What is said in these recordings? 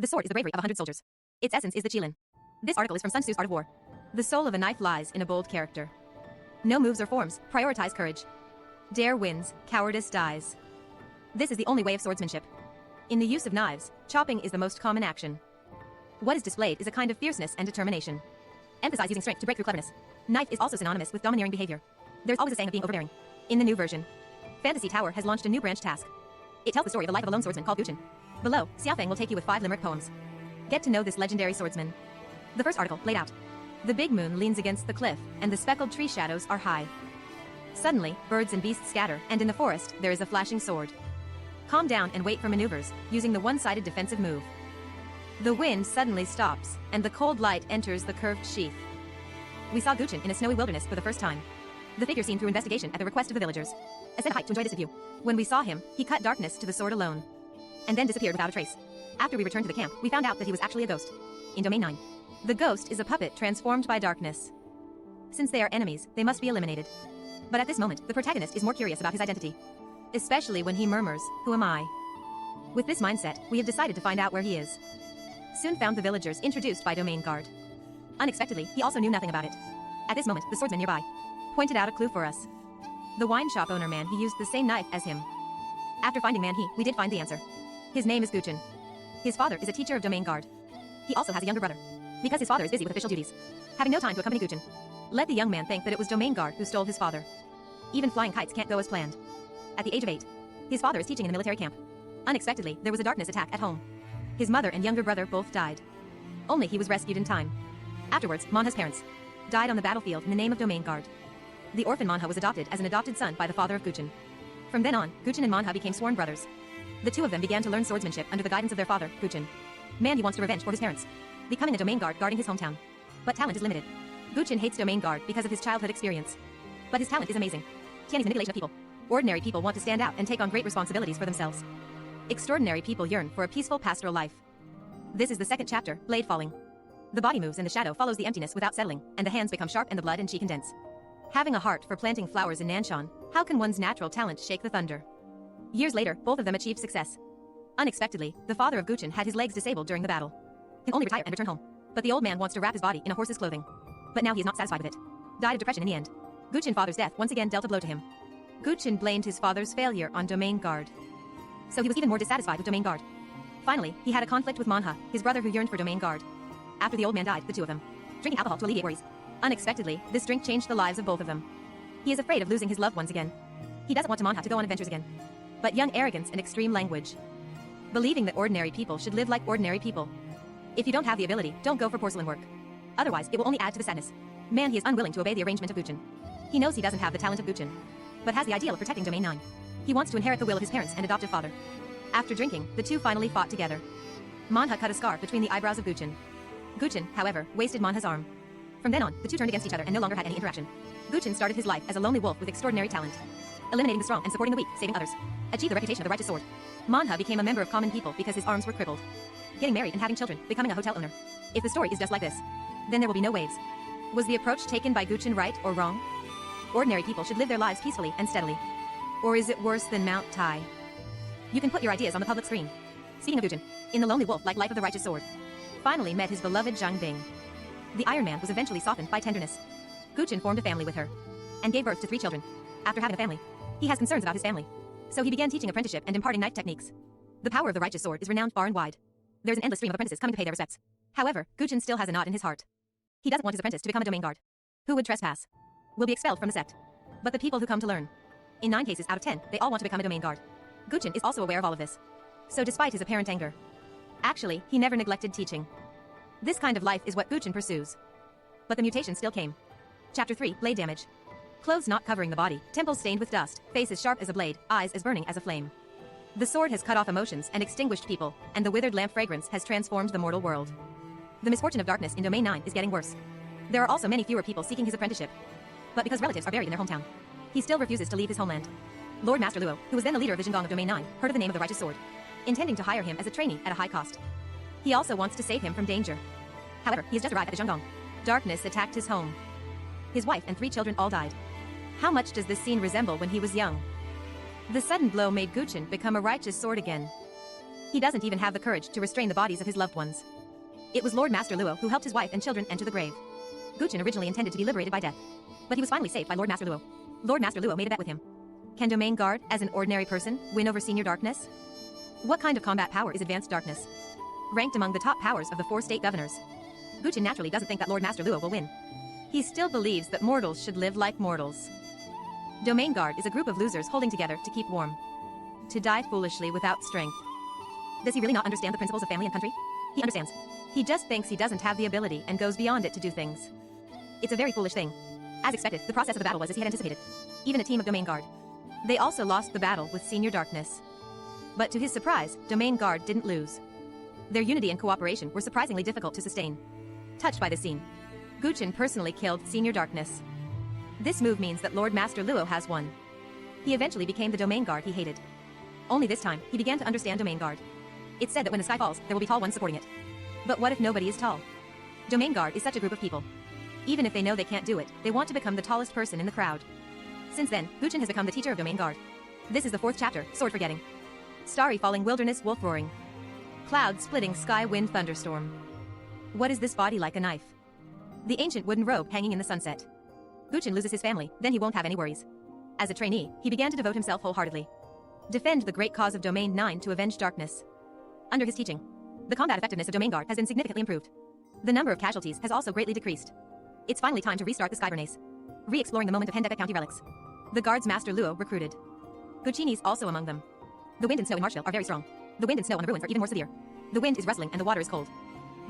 The sword is the bravery of 100 soldiers. Its essence is the Qilin. This article is from Sun Tzu's Art of War. The soul of a knife lies in a bold character. No moves or forms, prioritize courage. Dare wins, cowardice dies. This is the only way of swordsmanship. In the use of knives, chopping is the most common action. What is displayed is a kind of fierceness and determination. Emphasize using strength to break through cleverness. Knife is also synonymous with domineering behavior. There's always a saying of being overbearing. In the new version, Fantasy Tower has launched a new branch task. It tells the story of the life of a lone swordsman called Guqin. Below, Xiaofeng will take you with 5 limerick poems. Get to know this legendary swordsman. The first article, laid out. The big moon leans against the cliff, and the speckled tree shadows are high. Suddenly, birds and beasts scatter, and in the forest, there is a flashing sword. Calm down and wait for maneuvers, using the one-sided defensive move. The wind suddenly stops, and the cold light enters the curved sheath. We saw Guqin in a snowy wilderness for the first time. The figure seen through investigation at the request of the villagers. Ascend a height to enjoy this view. When we saw him, he cut darkness to the sword alone. And then disappeared without a trace. After we returned to the camp, we found out that he was actually a ghost. In Domain 9. The ghost is a puppet transformed by darkness. Since they are enemies, they must be eliminated. But at this moment, the protagonist is more curious about his identity. Especially when he murmurs, "Who am I?" With this mindset, we have decided to find out where he is. Soon found the villagers introduced by Domain Guard. Unexpectedly, he also knew nothing about it. At this moment, the swordsman nearby pointed out a clue for us. The wine shop owner Man He used the same knife as him. After finding Man He, we did find the answer. His name is Guqin. His father is a teacher of Domain Guard. He also has a younger brother. Because his father is busy with official duties, having no time to accompany Guqin, let the young man think that it was Domain Guard who stole his father. Even flying kites can't go as planned. At the age of 8, his father is teaching in the military camp. Unexpectedly, there was a darkness attack at home. His mother and younger brother both died. Only he was rescued in time. Afterwards, Manha's parents died on the battlefield in the name of Domain Guard. The orphan Manha was adopted as an adopted son by the father of Guqin. From then on, Guqin and Manha became sworn brothers. The two of them began to learn swordsmanship under the guidance of their father, Guqin. Man He wants to revenge for his parents, becoming a Domain Guard guarding his hometown. But talent is limited. Guqin hates Domain Guard because of his childhood experience. But his talent is amazing. Tianyi's manipulation of people. Ordinary people want to stand out and take on great responsibilities for themselves. Extraordinary people yearn for a peaceful pastoral life. This is the second chapter, Blade Falling. The body moves and the shadow follows the emptiness without settling, and the hands become sharp and the blood and chi condense. Having a heart for planting flowers in Nanshan, how can one's natural talent shake the thunder? Years later, both of them achieved success. Unexpectedly, the father of Guqin had his legs disabled during the battle. Can only retire and return home. But the old man wants to wrap his body in a horse's clothing. But now he is not satisfied with it. Died of depression in the end. Guqin's father's death once again dealt a blow to him. Guqin blamed his father's failure on Domain Guard. So he was even more dissatisfied with Domain Guard. Finally, he had a conflict with Manha, his brother who yearned for Domain Guard. After the old man died, the two of them drinking alcohol to alleviate worries. Unexpectedly, this drink changed the lives of both of them. He is afraid of losing his loved ones again. He doesn't want Manha to go on adventures again. But young arrogance and extreme language. Believing that ordinary people should live like ordinary people. If you don't have the ability, don't go for porcelain work. Otherwise, it will only add to the sadness. Man He is unwilling to obey the arrangement of Guqin. He knows he doesn't have the talent of Guqin, but has the ideal of protecting Domain 9. He wants to inherit the will of his parents and adoptive father. After drinking, the two finally fought together. Manha cut a scar between the eyebrows of Guqin. Guqin, however, wasted Manha's arm. From then on, the two turned against each other and no longer had any interaction. Guqin started his life as a lonely wolf with extraordinary talent. Eliminating the strong and supporting the weak, saving others. Achieved the reputation of the righteous sword. Manha became a member of common people because his arms were crippled. Getting married and having children, becoming a hotel owner. If the story is just like this, then there will be no waves. Was the approach taken by Guqin right or wrong? Ordinary people should live their lives peacefully and steadily. Or is it worse than Mount Tai? You can put your ideas on the public screen. Speaking of Guqin, in The Lonely Wolf Like Life of the Righteous Sword, finally met his beloved Zhang Bing. The Iron Man was eventually softened by tenderness. Guqin formed a family with her and gave birth to 3 children. After having a family, he has concerns about his family. So he began teaching apprenticeship and imparting knife techniques. The power of the righteous sword is renowned far and wide. There's an endless stream of apprentices coming to pay their respects. However, Guqin still has a knot in his heart. He doesn't want his apprentice to become a Domain Guard. Who would trespass will be expelled from the sect. But the people who come to learn, in 9 cases out of 10, they all want to become a Domain Guard. Guqin is also aware of all of this. So despite his apparent anger, actually, he never neglected teaching. This kind of life is what Guqin pursues. But the mutation still came. Chapter 3, Blade Damage. Clothes not covering the body, temples stained with dust, face as sharp as a blade, eyes as burning as a flame. The sword has cut off emotions and extinguished people, and the withered lamp fragrance has transformed the mortal world. The misfortune of darkness in Domain 9 is getting worse. There are also many fewer people seeking his apprenticeship. But because relatives are buried in their hometown, he still refuses to leave his homeland. Lord Master Luo, who was then the leader of the Zhengong of Domain 9, heard of the name of the Righteous Sword, intending to hire him as a trainee at a high cost. He also wants to save him from danger. However, he has just arrived at the Zhengong. Darkness attacked his home. His wife and 3 children all died. How much does this scene resemble when he was young? The sudden blow made Guqin become a righteous sword again. He doesn't even have the courage to restrain the bodies of his loved ones. It was Lord Master Luo who helped his wife and children enter the grave. Guqin originally intended to be liberated by death, but he was finally saved by Lord Master Luo. Lord Master Luo made a bet with him. Can Domain Guard, as an ordinary person, win over Senior Darkness? What kind of combat power is Advanced Darkness? Ranked among the top powers of the 4 state governors, Guqin naturally doesn't think that Lord Master Luo will win. He still believes that mortals should live like mortals. Domain Guard is a group of losers holding together to keep warm. To die foolishly without strength. Does he really not understand the principles of family and country? He understands. He just thinks he doesn't have the ability and goes beyond it to do things. It's a very foolish thing. As expected, the process of the battle was as he had anticipated. Even a team of Domain Guard. They also lost the battle with Senior Darkness. But to his surprise, Domain Guard didn't lose. Their unity and cooperation were surprisingly difficult to sustain. Touched by the scene, Guqin personally killed Senior Darkness. This move means that Lord Master Luo has won. He eventually became the Domain Guard he hated. Only this time, he began to understand Domain Guard. It's said that when the sky falls, there will be tall ones supporting it. But what if nobody is tall? Domain Guard is such a group of people. Even if they know they can't do it, they want to become the tallest person in the crowd. Since then, Guqin has become the teacher of Domain Guard. This is the 4th chapter, Sword Forgetting. Starry falling wilderness, wolf roaring. Cloud splitting sky wind thunderstorm. What is this body like a knife? The ancient wooden robe hanging in the sunset. Guqin loses his family, then he won't have any worries. As a trainee, he began to devote himself wholeheartedly. Defend the great cause of Domain 9 to avenge darkness. Under his teaching, the combat effectiveness of Domain Guard has been significantly improved. The number of casualties has also greatly decreased. It's finally time to restart the Skybernace. Re-exploring the moment of Hendeka County relics. The Guard's Master Luo recruited. Guqin is also among them. The wind and snow in Marshville are very strong. The wind and snow on the ruins are even more severe. The wind is rustling and the water is cold.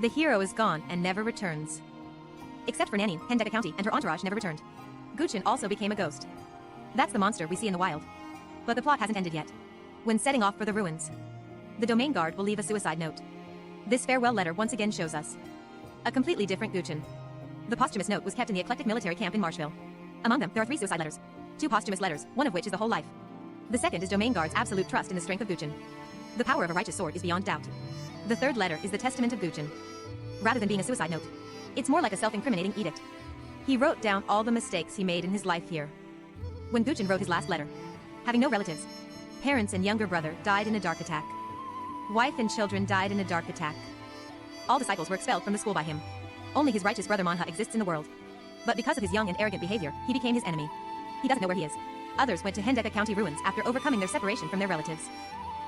The hero is gone and never returns. Except for Nanine, Hendeka County and her entourage never returned. Guqin also became a ghost. That's the monster we see in the wild. But the plot hasn't ended yet. When setting off for the ruins, the Domain Guard will leave a suicide note. This farewell letter once again shows us a completely different Guqin. The posthumous note was kept in the eclectic military camp in Marshville. Among them, there are 3 suicide letters. 2 posthumous letters, one of which is the whole life. The second is Domain Guard's absolute trust in the strength of Guqin. The power of a righteous sword is beyond doubt. The 3rd letter is the testament of Guqin. Rather than being a suicide note, it's more like a self-incriminating edict. He wrote down all the mistakes he made in his life here. When Guqin wrote his last letter, having no relatives, parents and younger brother died in a dark attack. Wife and children died in a dark attack. All disciples were expelled from the school by him. Only his righteous brother Manha exists in the world. But because of his young and arrogant behavior, he became his enemy. He doesn't know where he is. Others went to Hendeka County ruins after overcoming their separation from their relatives,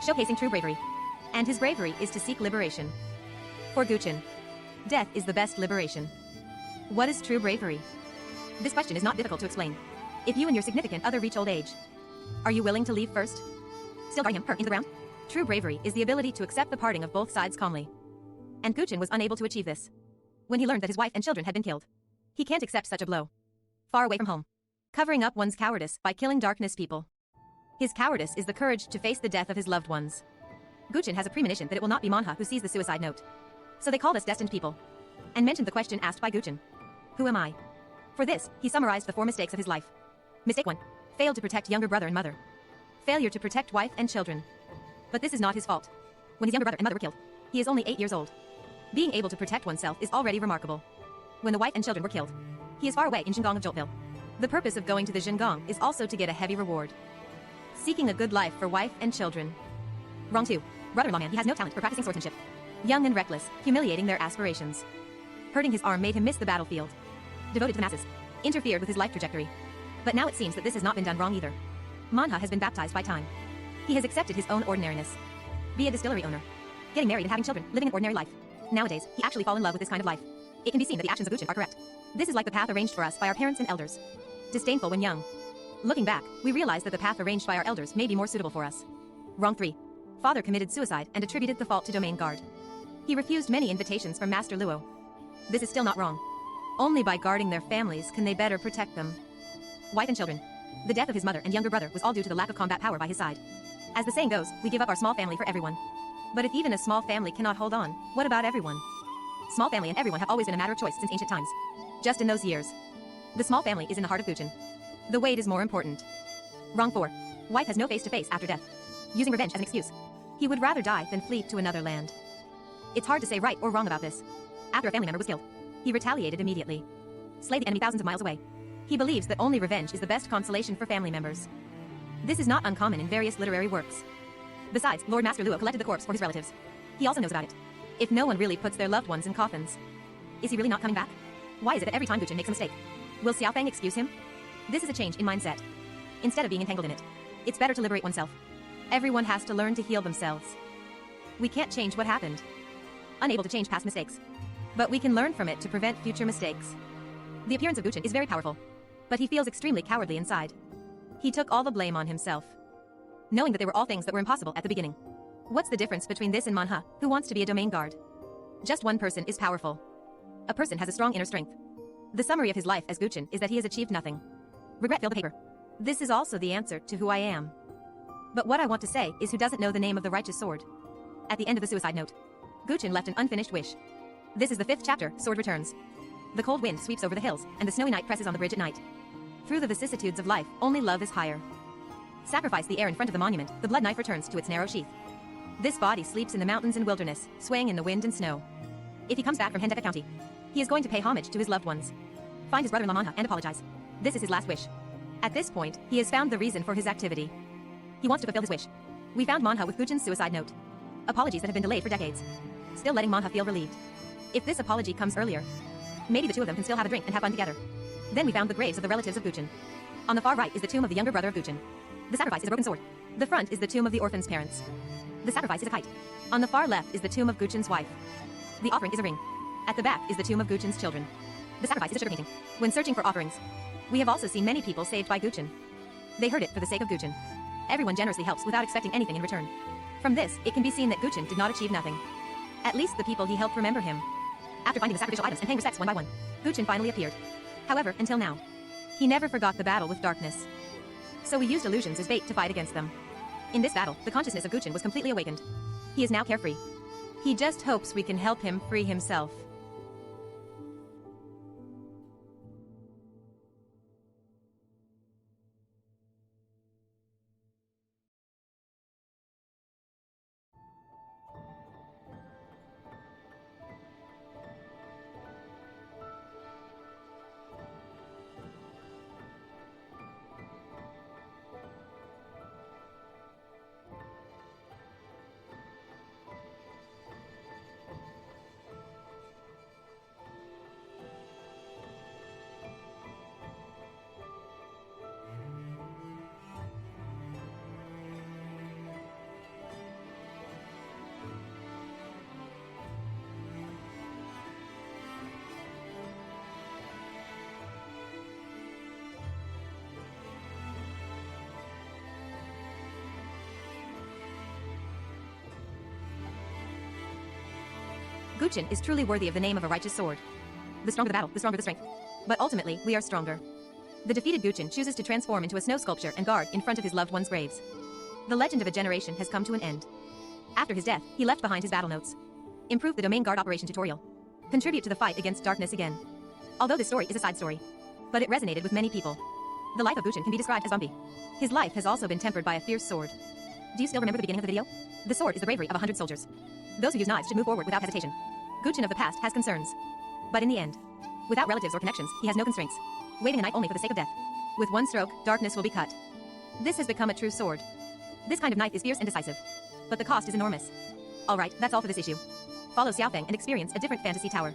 showcasing true bravery. And his bravery is to seek liberation. For Guqin, death is the best liberation. What is true bravery? This question is not difficult to explain. If you and your significant other reach old age, are you willing to leave first? Still guarding him, her, into the ground? True bravery is the ability to accept the parting of both sides calmly. And Guqin was unable to achieve this. When he learned that his wife and children had been killed, he can't accept such a blow. Far away from home, covering up one's cowardice by killing darkness people. His cowardice is the courage to face the death of his loved ones. Guqin has a premonition that it will not be Manha who sees the suicide note. So they called us destined people. And mentioned the question asked by Guqin. Who am I? For this, he summarized the 4 mistakes of his life. Mistake 1. Failed to protect younger brother and mother. Failure to protect wife and children. But this is not his fault. When his younger brother and mother were killed, he is only 8 years old. Being able to protect oneself is already remarkable. When the wife and children were killed, he is far away in Xingong of Joltville. The purpose of going to the Xingong is also to get a heavy reward. Seeking a good life for wife and children. Wrong 2. Brother-in-law man, he has no talent for practicing swordsmanship. Young and reckless, humiliating their aspirations. Hurting his arm made him miss the battlefield. Devoted to the masses, interfered with his life trajectory. But now it seems that this has not been done wrong either. Manha has been baptized by time. He has accepted his own ordinariness. Be a distillery owner. Getting married and having children, living an ordinary life. Nowadays, he actually fall in love with this kind of life. It can be seen that the actions of Guqin are correct. This is like the path arranged for us by our parents and elders. Disdainful when young. Looking back, we realize that the path arranged by our elders may be more suitable for us. Wrong 3. Father committed suicide and attributed the fault to Domain Guard. He refused many invitations from Master Luo. This is still not wrong. Only by guarding their families can they better protect them. Wife and children. The death of his mother and younger brother was all due to the lack of combat power by his side. As the saying goes, we give up our small family for everyone. But if even a small family cannot hold on, what about everyone? Small family and everyone have always been a matter of choice since ancient times. Just in those years, the small family is in the heart of Guqin. The weight is more important. Wrong 4. Wife has no face-to-face after death. Using revenge as an excuse. He would rather die than flee to another land. It's hard to say right or wrong about this. After a family member was killed, he retaliated immediately. Slay the enemy thousands of miles away. He believes that only revenge is the best consolation for family members. This is not uncommon in various literary works. Besides, Lord Master Luo collected the corpse for his relatives. He also knows about it. If no one really puts their loved ones in coffins, is he really not coming back? Why is it that every time Guqin makes a mistake, will Xiaofeng excuse him? This is a change in mindset. Instead of being entangled in it, it's better to liberate oneself. Everyone has to learn to heal themselves. We can't change what happened. Unable to change past mistakes. But we can learn from it to prevent future mistakes. The appearance of Guqin is very powerful, but he feels extremely cowardly inside. He took all the blame on himself, knowing that they were all things that were impossible at the beginning. What's the difference between this and Manhe, who wants to be a domain guard? Just one person is powerful. A person has a strong inner strength. The summary of his life as Guqin is that he has achieved nothing. Regret filled the paper. This is also the answer to who I am. But what I want to say is who doesn't know the name of the righteous sword? At the end of the suicide note, Guqin left an unfinished wish. This is the 5th chapter, Sword Returns. The cold wind sweeps over the hills, and the snowy night presses on the bridge at night. Through the vicissitudes of life, only love is higher. Sacrifice the air in front of the monument, the blood knife returns to its narrow sheath. This body sleeps in the mountains and wilderness, swaying in the wind and snow. If he comes back from Hendeka County, he is going to pay homage to his loved ones. Find his brother-in-law Manhe and apologize. This is his last wish. At this point, he has found the reason for his activity. He wants to fulfill his wish. We found Manhe with Guqin's suicide note. Apologies that have been delayed for decades. Still letting Manhe feel relieved. If this apology comes earlier, maybe the two of them can still have a drink and have fun together. Then we found the graves of the relatives of Guqin. On the far right is the tomb of the younger brother of Guqin. The sacrifice is a broken sword. The front is the tomb of the orphan's parents. The sacrifice is a kite. On the far left is the tomb of Guqin's wife. The offering is a ring. At the back is the tomb of Guqin's children. The sacrifice is a sugar painting. When searching for offerings, we have also seen many people saved by Guqin. They heard it for the sake of Guqin. Everyone generously helps without expecting anything in return. From this, it can be seen that Guqin did not achieve nothing. At least the people he helped remember him. After finding the sacrificial items and paying respects one by one, Guqin finally appeared. However, until now, he never forgot the battle with darkness. So we used illusions as bait to fight against them. In this battle, the consciousness of Guqin was completely awakened. He is now carefree. He just hopes we can help him free himself. Guqin is truly worthy of the name of a righteous sword. The stronger the battle, the stronger the strength. But ultimately, we are stronger. The defeated Guqin chooses to transform into a snow sculpture and guard in front of his loved ones' graves. The legend of a generation has come to an end. After his death, he left behind his battle notes. Improve the domain guard operation tutorial. Contribute to the fight against darkness again. Although this story is a side story, but it resonated with many people. The life of Guqin can be described as bumpy. His life has also been tempered by a fierce sword. Do you still remember the beginning of the video? The sword is the bravery of 100 soldiers. Those who use knives should move forward without hesitation. Guqin of the past has concerns. But in the end, without relatives or connections, he has no constraints. Waving a knife only for the sake of death. With one stroke, darkness will be cut. This has become a true sword. This kind of knife is fierce and decisive. But the cost is enormous. Alright, that's all for this issue. Follow Xiaofeng and experience a different fantasy tower.